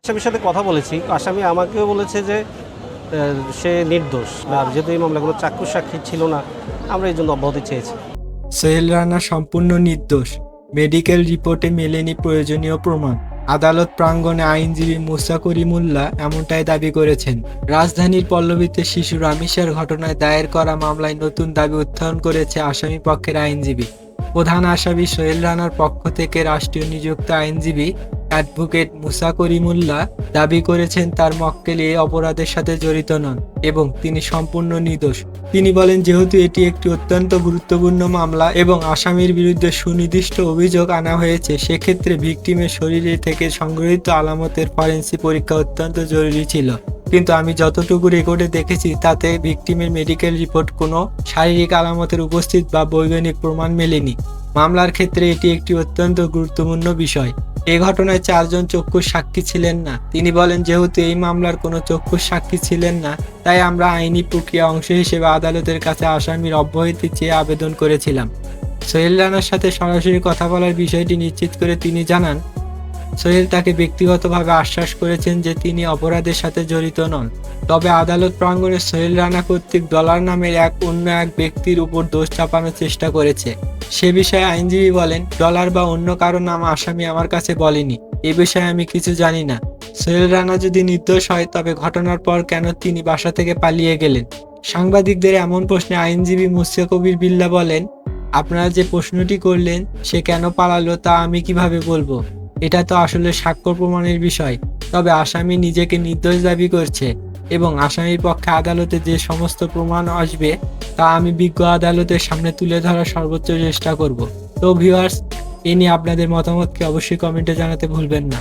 আসামির সাথে কথা বলেছি, আসামি আমাকেও বলেছে যে সে নির্দোষ, আর যেহেতু এই মামলাগুলো চাক্ষুষ সাক্ষী ছিল না, আমরা এই জন্য অব্যাহতি চেয়েছি। সোহেল রানা সম্পূর্ণ নির্দোষ, মেডিকেল রিপোর্টে মেলেনি প্রয়োজনীয় প্রমাণ। আদালত প্রাঙ্গণে আইনজীবী মুসা করিমুল্লাহ এমনটাই দাবি করেছেন। রাজধানীর পল্লবীতে শিশু রামিসার ঘটনায় দায়ের করা মামলায় নতুন দাবি উত্থাপন করেছে আসামি পক্ষের আইনজীবী। প্রধান আসামি সোহেল রানার পক্ষ থেকে রাষ্ট্রীয় নিযুক্ত আইনজীবী অ্যাডভোকেট মুসা করিমুল্লাহ দাবি করেছেন তার মক্কেল এই অপরাধের সাথে জড়িত নন এবং তিনি সম্পূর্ণ নির্দোষ। তিনি বলেন, যেহেতু এটি একটি অত্যন্ত গুরুত্বপূর্ণ মামলা এবং আসামির বিরুদ্ধে সুনির্দিষ্ট অভিযোগ আনা হয়েছে, সেক্ষেত্রে ভিকটিমের শরীরে থেকে সংগৃহীত আলামতের ফরেনসিক পরীক্ষা অত্যন্ত জরুরি ছিল। কিন্তু আমি যতটুকু রেকর্ডে দেখেছি তাতে ভিকটিমের মেডিকেল রিপোর্ট কোনো শারীরিক আলামতের উপস্থিত বা বৈজ্ঞানিক প্রমাণ মেলেনি। মামলার ক্ষেত্রে এটি একটি অত্যন্ত গুরুত্বপূর্ণ বিষয়। এ ঘটনায় 4 জন চক্ষুষ সাক্ষী ছিলেন না। তিনি বলেন, যেহেতু এই মামলার কোনো চক্ষুষ সাক্ষী ছিলেন না, তাই আমরা আইনি প্রক্রিয়া অংশ হিসেবে আদালতের কাছে আসামির অব্যাহতি চেয়ে আবেদন করেছিলাম। সোহেল রানার সাথে সরাসরি কথা বলার বিষয়টি নিশ্চিত করে তিনি জানান, সোহেল তাকে ব্যক্তিগতভাবে আশ্বাস করেছেন যে তিনি অপরাধের সাথে জড়িত নন। তবে আদালত প্রাঙ্গণে সোহেল রানা কর্তৃক ডলার নামের অন্য এক ব্যক্তির উপর দোষ চাপানোর চেষ্টা করেছে। সে বিষয়ে আইনজীবী বলেন, ডলার বা অন্য কারো নাম আসামি আমার কাছে বলেনি। এ বিষয়ে আমি কিছু জানি না। সোহেল রানা যদি নির্দোষ হয় তবে ঘটনার পর কেন তিনি বাসা থেকে পালিয়ে গেলেন? সাংবাদিকদের এমন প্রশ্নে আইনজীবী মুসা কবির বিল্লাহ বলেন, আপনারা যে প্রশ্নটি করলেন সে কেন পালালো তা আমি কিভাবে বলবো? এটা তো আসলে সাক্ষ্য প্রমাণের বিষয়। তবে আসামি নিজেকে নির্দোষ দাবি করছে এবং আসামির পক্ষে আদালতে যে সমস্ত প্রমাণ আসবে তা আমি বিজ্ঞ আদালতের সামনে তুলে ধরার সর্বোচ্চ চেষ্টা করব। তো ভিউয়ার্স, এ নিয়ে আপনাদের মতামতকে অবশ্যই কমেন্টে জানাতে ভুলবেন না।